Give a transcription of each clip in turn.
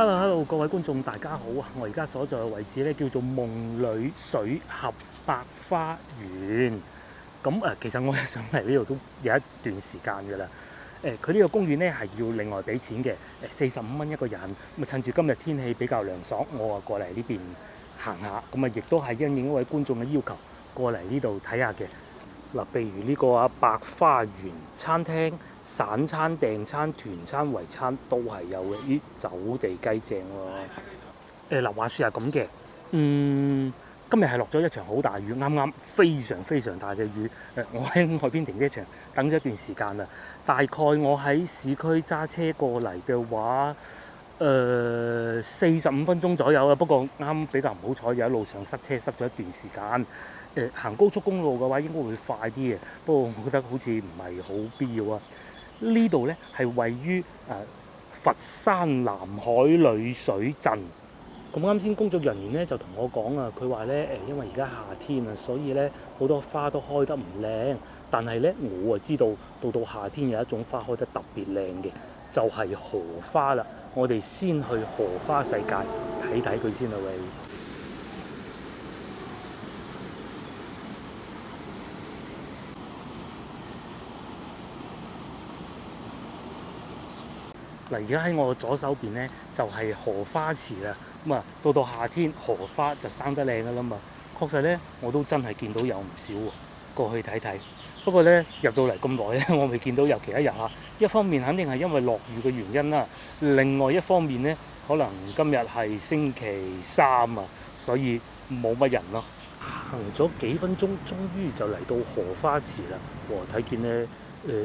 Hello，各位觀眾大家好啊！我而家所在嘅位置咧叫做夢裏水峽百花園。其實我上嚟呢度都有一段時間㗎啦。佢呢個公園咧係要另外俾錢嘅，45蚊一個人。咁趁住今日天氣比較涼爽，我過嚟呢邊行下。亦都係因應一位觀眾嘅要求，過嚟呢度睇下嘅。嗱，譬如呢個百花園餐廳。散餐、訂餐、團餐、圍餐都係有嘅，啲走地雞正喎。話説係咁嘅，今日係落咗一場好大雨，啱啱非常大嘅雨。我喺海邊停車場等咗一段時間啦。大概我喺市區揸車過嚟嘅話，45分鐘左右啦。不過啱比較唔好彩，就喺路上塞車塞咗一段時間。行高速公路嘅話應該會快啲嘅，不過我覺得好似唔係好必要啊。呢度咧係位於佛山南海裏水鎮。咁啱先工作人員咧就同我講啊，佢話咧因為而家夏天啊，所以咧好多花都開得唔靚。但係咧我知道到夏天有一種花開得特別靚嘅，就係荷花啦。我哋先去荷花世界睇睇佢先啦喂。嗱，而家喺我左手邊咧就係荷花池啦。到夏天荷花就生得靚噶啦嘛。確實咧，我都真係見到有唔少喎，過去睇睇。不過咧入到嚟咁耐咧，我未見到有其他人啊。一方面肯定係因為落雨嘅原因啦，另外一方面咧可能今日係星期三啊，所以冇乜人咯。行咗幾分鐘，終於就嚟到荷花池啦。睇見咧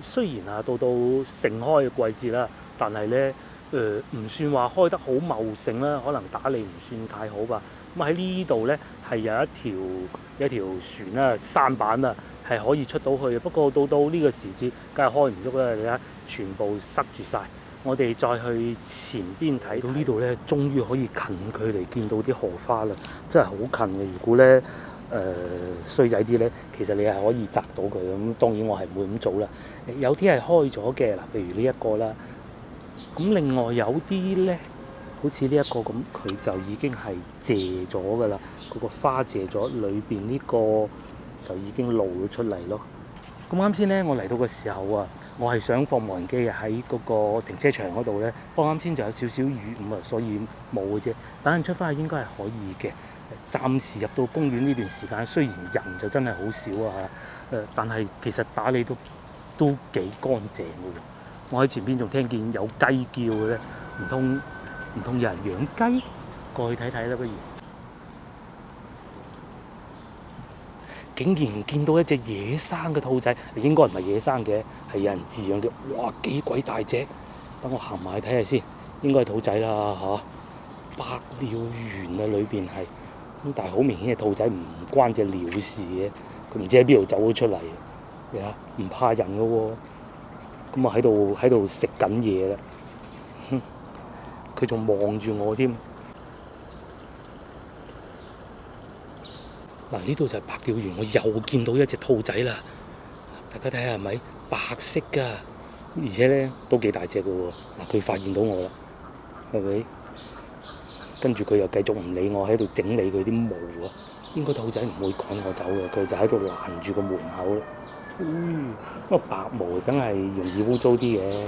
雖然到盛開嘅季節啦。但係咧，唔算話開得好茂盛啦，可能打理唔算太好吧。喺呢度咧係有一條船啦、舢板啦，係可以出到去嘅。不過到呢個時節，梗係開唔喐啦，你睇全部塞住晒。我哋再去前邊睇到呢度咧，終於可以近距離見到啲荷花啦，真係好近嘅。如果咧衰仔啲咧，其實你係可以摘到佢咁。當然我係唔會咁做啦。有啲係開咗嘅嗱，譬如呢一個啦。咁另外有啲咧，好似呢一個咁，佢就已經係謝咗㗎啦。嗰個花謝咗，裏邊呢個就已經露咗出嚟咯。咁啱先咧，我嚟到嘅時候啊，我係想放無人機喺嗰個停車場嗰度咧。不過啱先就有少少雨咁啊，所以冇嘅啫。等陣出翻去應該係可以嘅。暫時入到公園呢段時間，雖然人就真係好少啊，但係其實打理都幾乾淨嘅喎。我喺前邊仲聽見有雞叫嘅咧，唔通有人養雞？過去睇睇啦，不如。竟然見到一隻野生嘅兔仔，應該唔係野生嘅，係有人飼養嘅。哇，幾鬼大隻！等我行埋去睇下先，應該係兔仔啦嚇。百鳥園啊，裏邊係咁，但係好明顯係兔仔，唔關隻鳥事嘅。佢唔知喺邊度走咗出嚟，唔怕人嘅喎。咁啊喺度食緊嘢啦，佢仲望住我添。嗱，呢度就係百鳥園，我又見到一隻兔仔啦。大家睇下係咪白色㗎？而且咧都幾大隻㗎喎。嗱，佢發現到我啦，係咪？跟住佢又繼續唔理我，喺度整理佢啲毛啊。應該兔仔唔會趕我走嘅，佢就喺度攔住個門口啦。白毛梗係容易污糟啲嘅。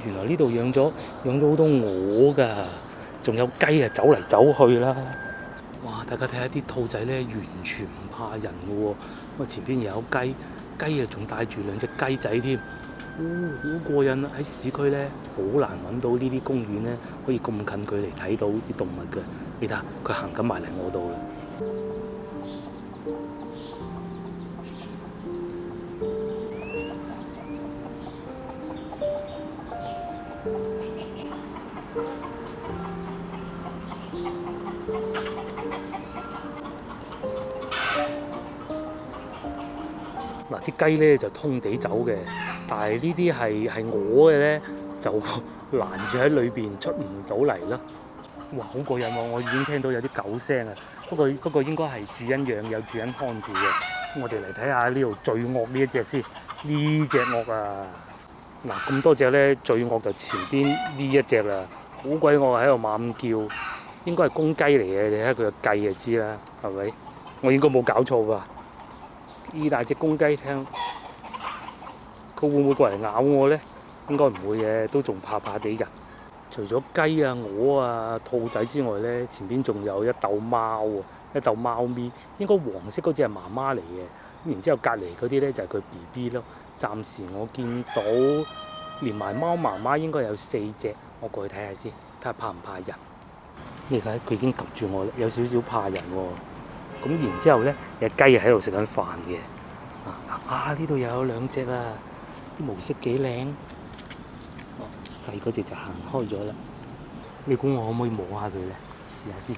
原來呢度養咗好多鵝㗎，仲有雞啊，走嚟走去啦。哇！大家睇下啲兔仔咧，完全唔怕人嘅喎。前邊又有雞啊，仲帶住兩隻雞仔添。好過癮啊！喺市區咧，好難揾到呢啲公園咧，可以咁近距離睇到啲動物嘅。你睇下，佢行緊埋嚟我度啦。嗱，啲雞咧就通地走嘅，但係呢啲係我嘅咧，就攔住喺裏邊出唔到嚟咯。哇，好過癮喎！我已經聽到有啲狗聲啊，不過應該係主人養，有主人看住嘅。我哋嚟睇下呢度最惡呢一隻先，呢隻惡啊！嗱，咁多隻咧，最惡就前邊呢一隻啦，好鬼惡喺度猛叫，應該係公雞嚟嘅，你睇下佢個計就知啦，係咪？我應該冇搞錯吧？呢大隻公雞聽，佢會唔會過嚟咬我咧？應該唔會嘅，都仲怕怕地㗎。除咗雞啊、鵝啊、兔仔之外咧，前邊仲有一竇貓喎，一竇貓咪，應該黃色嗰隻係媽媽嚟嘅，然之後隔離嗰啲咧就係佢 BB 咯。暫時我見到連埋貓媽媽應該有4隻，我過去睇下先，睇下怕唔怕人。你睇佢已經及住我啦，有少少怕人喎。咁然之後咧，有雞喺度食緊飯嘅。呢度又有2隻啊，啲毛色幾靚。細嗰隻就行開咗啦。你估我可唔可以摸下佢咧？試下先。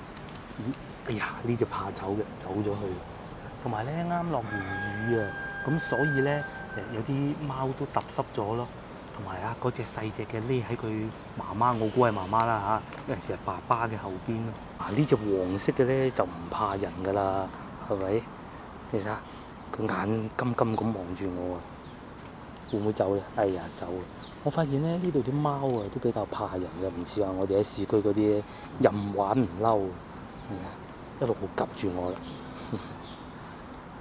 哎呀，呢隻怕醜嘅走咗去。同埋咧，啱落完雨啊，咁所以咧有啲貓都揼濕咗咯。同埋嗰隻細隻嘅匿喺佢媽媽，我估係媽媽啦嚇，有陣時係爸爸嘅後邊咯。呢隻黃色嘅咧就唔怕人㗎啦，係咪？你睇下，佢眼金金咁望住我啊！會唔會走咧？哎呀，走啊！我發現咧呢度啲貓啊都比較怕人嘅，唔似話我哋喺市區嗰啲任玩唔嬲，一路好及住我啦。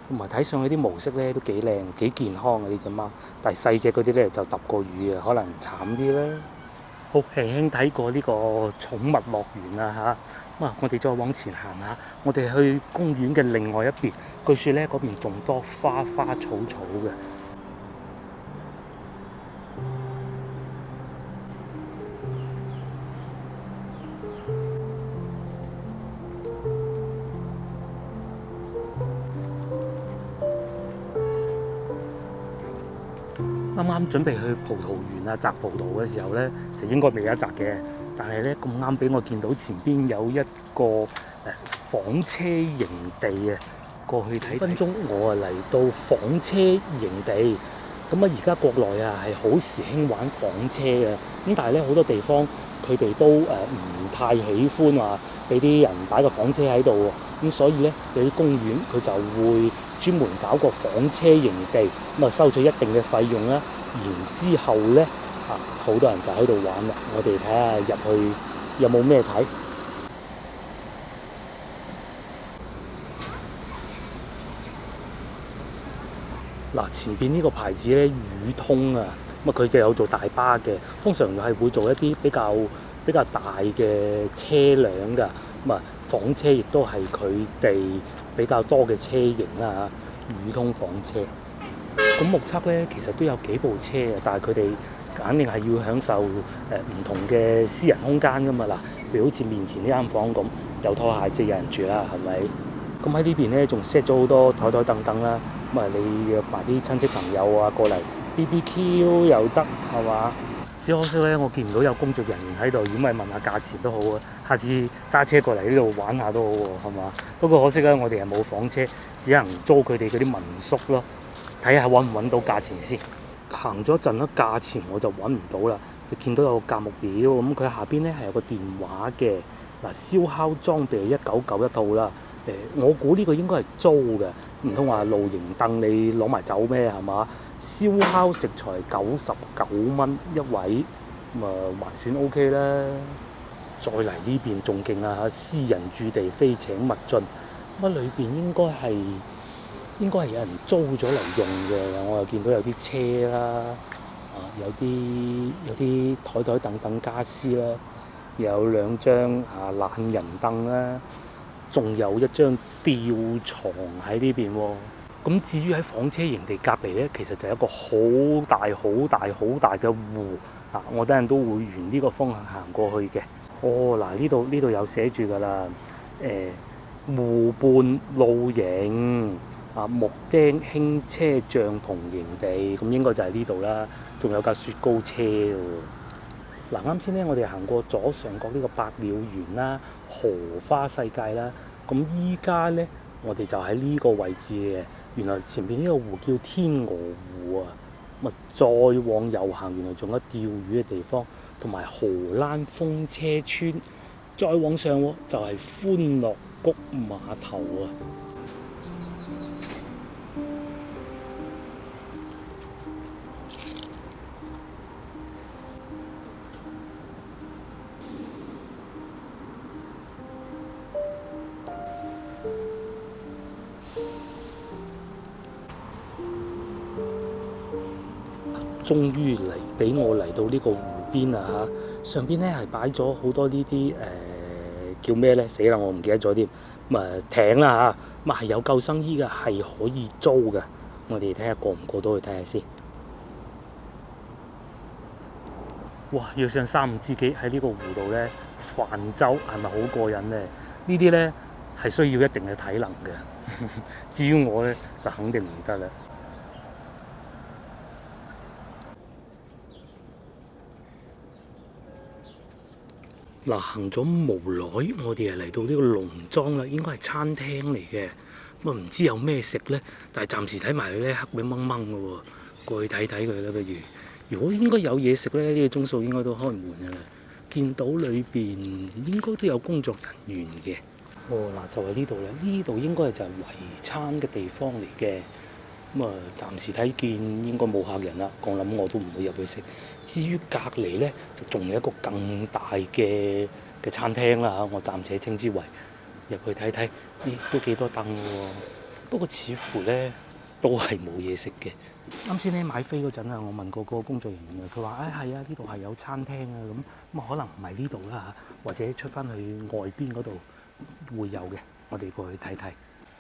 同埋睇上去啲毛色咧都幾靚幾健康嘅呢隻貓，但係細隻嗰啲咧就揼過雨啊，可能慘啲啦。好，輕輕睇過呢個寵物樂園啦嚇，我哋再往前行下，我哋去公園嘅另外一邊，據說咧嗰邊仲多花花草草嘅。啱啱準備去葡萄園啊，摘葡萄嘅時候咧，就應該未有一摘嘅。但係咧咁啱俾我見到前邊有一個房車營地啊，過去睇分鐘，我嚟到房車營地。咁而家國內啊係好時興玩房車嘅，咁但係咧好多地方佢哋都唔太喜歡話俾啲人擺個房車喺度喎。咁所以咧有啲公園佢就會專門搞個房車營地，咁收取一定嘅費用啦。然之後咧好多人就喺度玩啦。我哋睇下入去有冇咩睇。嗱，前邊呢個牌子咧，宇通啊，佢就有做大巴嘅，通常就係會做一啲比較大嘅車輛㗎。房車亦都係佢哋比較多嘅車型啦嚇，宇通房車。咁目測咧，其實都有幾部車嘅，但係佢哋肯定係要享受唔同嘅私人空間㗎嘛。嗱，譬如好似面前呢間房咁，有拖鞋即係有人住啦，係咪？咁喺呢邊咧，仲 set 咗好多台台凳凳啦。你約埋啲親戚朋友啊過嚟 BBQ 又得，係嘛？只可惜咧，我見唔到有工作人員喺度，如果咪問下價錢都好啊。下次揸車過嚟呢度玩下都好喎，係嘛？不過可惜咧，我哋係冇房車，只能租佢哋嗰啲民宿咯。睇下揾唔揾到價錢先。行咗陣啦，價錢我就揾唔到啦，就見到有個價目表，咁佢下邊咧係有個電話嘅。燒烤裝備199一套啦。我估呢個應該係租嘅，唔通話露營凳你攞埋走咩？係嘛？燒烤食材99蚊一位，還算 OK 啦。再嚟呢邊仲勁啊！私人駐地非請勿進，裏邊應該係有人租咗嚟用嘅。我又見到有啲車啦，有啲台台凳凳家私啦，有2張懶人凳啦。仲有一張吊床喺呢邊喎。咁至於喺房車營地隔離咧，其實就係一個好大嘅湖。我等陣都會沿呢個方向行過去嘅。呢度有寫住㗎啦。湖畔露營木釘輕車帳篷營地，咁應該就係呢度啦。仲有架雪糕車喎。啱先咧，我哋行過左上角呢個百鳥園啦、荷花世界啦，咁依家咧，我哋就喺呢個位置嘅。原來前邊呢個湖叫天鵝湖啊，再往右行，原來仲有釣魚嘅地方，同埋荷蘭風車村。再往上就係歡樂谷碼頭啊。終於俾我嚟到呢個湖邊啊嚇！上邊咧係擺咗好多呢啲叫咩咧？死啦，我唔記得咗添。艇啦嚇，係有救生衣嘅，係可以租嘅。我哋睇下過唔過到去睇下先。哇！要上3、5知己喺呢個湖度咧泛舟，係咪好過癮咧？呢啲咧係需要一定嘅體能嘅。至於我咧就肯定唔得啦。嗱，行咗無耐，我哋係嚟到呢個農莊啦，應該係餐廳嚟嘅。唔知有咩食咧，但係暫時睇埋佢咧黑掹掹嘅喎，過去睇睇佢啦不如。如果應該有嘢食咧，呢個鐘數應該都開門嘅啦。見到裏邊應該都有工作人員嘅。嗱就係呢度啦，呢度應該就係圍餐嘅地方嚟嘅。暫時睇見應該冇客人啦，我諗我都唔會入去食。至於隔離呢，就仲有一個更大嘅餐廳啦嚇，我暫且稱之為入去睇睇，都幾多凳喎。不過似乎呢都係冇嘢食嘅。啱先咧買飛嗰陣啊，我問過個工作人員啊，佢話：係啊，呢度係有餐廳啊，咁可能唔係呢度啦嚇，或者出翻去外邊嗰度會有嘅，我哋過去睇睇。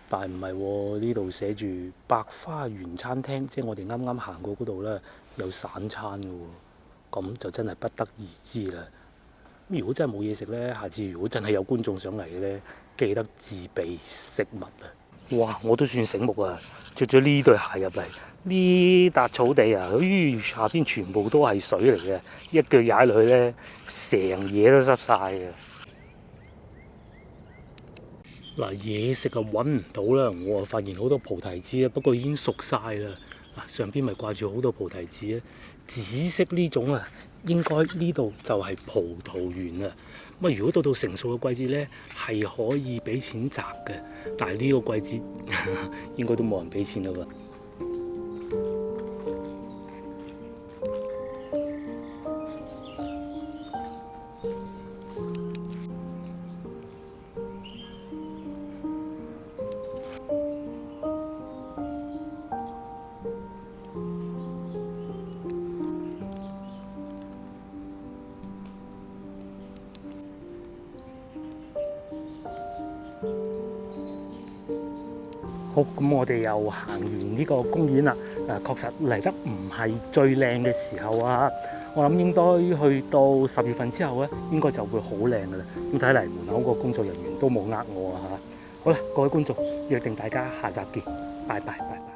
但係唔係喎？呢度寫住百花園餐廳，即係我哋啱啱行過嗰度咧，有散餐嘅喎。咁就真係不得而知啦。如果真係冇嘢食咧，下次如果真係有觀眾上嚟嘅咧，記得自備食物啊！哇！我都算醒目啊，着咗呢對鞋入嚟，呢笪草地啊，下邊全部都係水嚟嘅，一腳踩落去咧，成嘢都濕晒嘅。嗱，嘢食啊揾唔到啦，我啊發現好多菩提子啊，不過已經熟晒啦。上邊咪掛住好多菩提子咧，紫色呢種啊，應該呢度就係葡萄園啊。如果到成熟嘅季節咧，係可以俾錢摘嘅，但係呢個季節應該都冇人俾錢啦喎。好，咁我哋又行完呢個公園啦。確實嚟得唔係最靚嘅時候啊。我諗應該去到10月份之後咧，應該就會好靚噶啦。咁睇嚟門口個工作人員都冇呃我啊嚇。好啦，各位觀眾，約定大家下集見，拜拜。